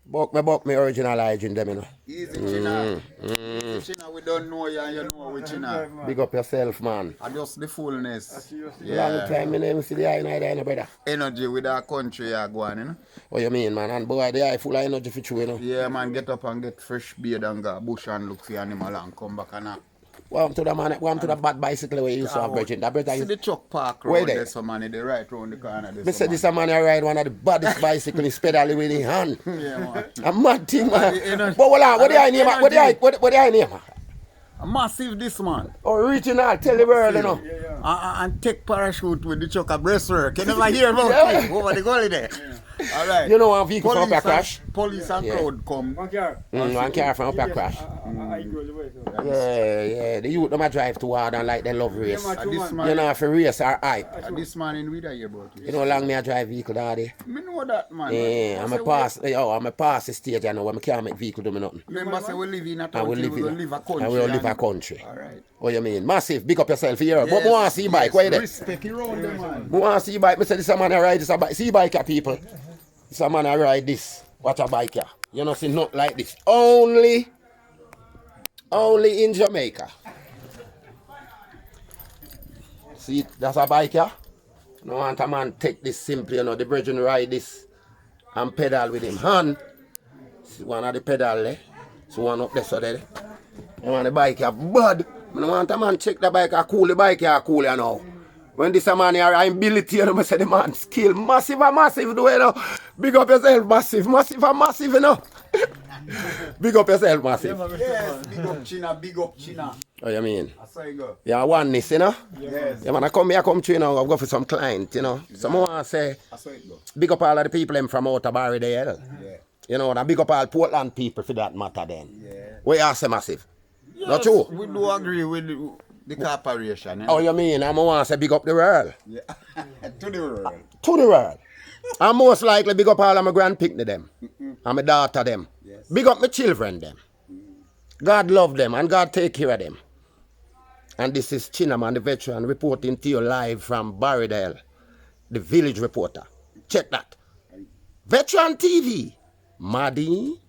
Buck me original hygiene them, you know. Easy, China. Easy, China, we don't know you and you know we, China. Big up yourself, man. And just the fullness. Long time, me never see the eye in there, no, brother. Energy with our country you going, you know. What you mean, man? And boy, the eye full of energy for you, you know. Yeah, man, get up and get fresh beard and go bush and look for animal and come back and Welcome to the man, welcome to the bad bicycle where you used to have, Virgin. That brother see is... the truck park road there's some man in the right round the corner. Me say this a man who ride one of the baddest bicycle in pedal with his hand. Yeah, man. A mad thing, man. But hold on, what the eye name? What the eye name? Massive this man. Original, tell the world, you know. And take parachute with the truck a breastwork. You never hear about it over the gully there. All right. You know one vehicle from up a crash? Police and crowd come. One car. One car from up a crash. Yeah. The youth them a drive too hard and like they love race. This man, You know, if a race or hype. this man in with you about it. You know how long me I drive vehicle, daddy? Me know that man. Yeah, I'm a pass the stage, you know, when I can't make vehicle do me nothing. Remember say we live in a I country, will live we in live a country. I will live a country. Alright. What you mean? Massive, big up yourself here. But I want to see bike, where you there? Respect you round them, man. I want to see bike. I say this a man who ride this a bike. See bike here, people. This a man who ride this. Watch a bike here. You know, see not like this. Only in Jamaica. See, that's a bike here. No want a man take this simply, you know, the brethren ride this and pedal with him. Hand. See one of the pedal there. So one up there, so there. You want the bike here, bud. I don't want a man check the bike here, cool the bike here, cool, you know. When this a man here, ability, you know, I say the man skill massive, do you know. Big up yourself, massive, you know. Big up yourself, massive. Yes, big up China. Oh, you mean? I saw you go. Yeah, oneness, you know? Yes. Yeah, man, I come to you know, I've got for some client, you know. Some want to say, I saw it go. big up all of the people them from out of barrydale. Yeah. You know, and big up all Portland people for that matter then. Yeah. What you say, massive? Yes, Not true? we do agree with the corporation. Oh, you mean? I'm want to say big up the world. Yeah. To the world. To the world. I'm most likely big up all of my grandpicnic them. And my daughter them. Yes. Big up my children them. God love them and God take care of them. And this is Chinaman, the veteran, reporting to you live from Barrydale, the village reporter. Check that. Veteran TV. Maddie.